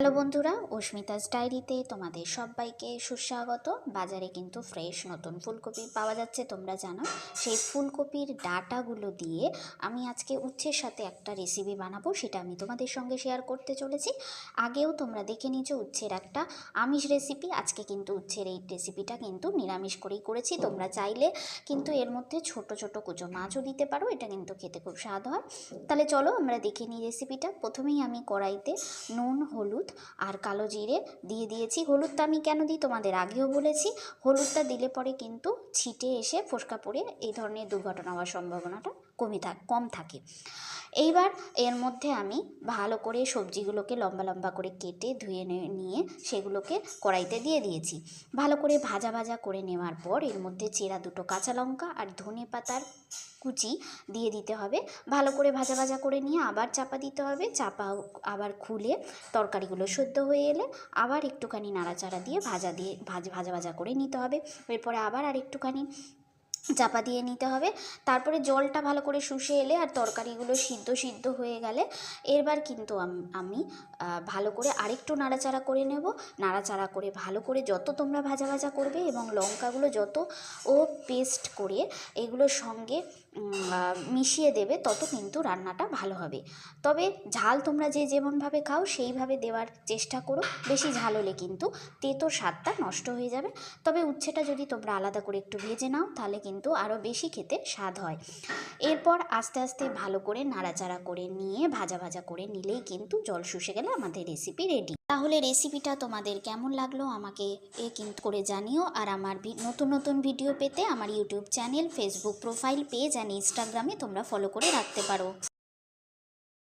Hello বন্ধুরা, অস্মিতাস ডায়েরিতে তোমাদের সবাইকে সুস্বাগত। বাজারে কিন্তু ফ্রেশ নতুন ফুলকপি পাওয়া যাচ্ছে, তোমরা জানো। সেই ফুলকপির ডাঁটাগুলো দিয়ে আমি আজকে উচ্ছের সাথে একটা রেসিপি বানাবো, সেটা আমি তোমাদের সঙ্গে শেয়ার করতে চলেছি। আগেও তোমরা দেখে নিয়েছো উচ্ছের একটা আমিষ রেসিপি, আজকে কিন্তু উচ্ছের এই রেসিপিটা কিন্তু নিরামিষ করেই করেছি। তোমরা চাইলে কিন্তু এর মধ্যে ছোট ছোট কুচো মাছও দিতে পারো, এটা কিন্তু খেতে খুব স্বাদ হয়। তাহলে চলো আমরা দেখে নিই রেসিপিটা। প্রথমেই আমি কড়াইতে নুন, হলুদ আর কালো জিরে দিয়ে দিয়েছি। হলুদটা আমি কেন দিই তোমাদের আগেও বলেছি। হলুদটা দিলে পরে কিন্তু ছিটে এসে ফোসকা পড়ে এই ধরনের দুর্ঘটনা হওয়ার সম্ভাবনাটা কম থাকে। এইবার এর মধ্যে আমি ভালো করে সবজিগুলোকে লম্বা লম্বা করে কেটে ধুয়ে নিয়ে সেগুলোকে কড়াইতে দিয়ে দিয়েছি। ভালো করে ভাজা ভাজা করে নেওয়ার পর এর মধ্যে চেরা দুটো কাঁচা লঙ্কা আর ধনে পাতার কুচি দিয়ে দিতে হবে। ভালো করে ভাজা ভাজা করে নিয়ে আবার চাপা দিতে হবে। চাপা আবার খুলে তরকারিগুলো সেদ্ধ হয়ে এলে আবার একটুখানি নাড়াচাড়া দিয়ে ভাজা ভাজা করে নিতে হবে। এরপরে আবার আর একটুখানি চাপা দিয়ে নিতে হবে। তারপরে জলটা ভালো করে শুষে এলে আর তরকারিগুলো সিদ্ধ হয়ে গেলে এবার কিন্তু আমি ভালো করে আরেকটু নাড়াচাড়া করে নেব। নাড়াচাড়া করে ভালো করে যত তোমরা ভাজা ভাজা করবে এবং লঙ্কাগুলো যত পেস্ট করে এগুলোর সঙ্গে মিশিয়ে দেবে, তত কিন্তু রান্নাটা ভালো হবে। তবে ঝাল তোমরা যেমনভাবে খাও সেইভাবে দেওয়ার চেষ্টা করো। বেশি ঝাল হলে কিন্তু তেঁতোর স্বাদটা নষ্ট হয়ে যাবে। তবে উচ্ছেটা যদি তোমরা আলাদা করে একটু ভেজে নাও তাহলে কিন্তু আরও বেশি খেতে স্বাদ হয়। এরপর আস্তে আস্তে ভালো করে নাড়াচাড়া করে নিয়ে ভাজা ভাজা করে নিলেই কিন্তু জল শুষে গেলে আমাদের রেসিপি রেডি। তাহলে রেসিপিটা তোমাদের কেমন লাগলো আমাকে কিন্তু করে জানিও। আর আমার নতুন নতুন ভিডিও পেতে আমার YouTube channel, Facebook profile, page and ইনস্টাগ্রামে তোমরা ফলো করে রাখতে পারো।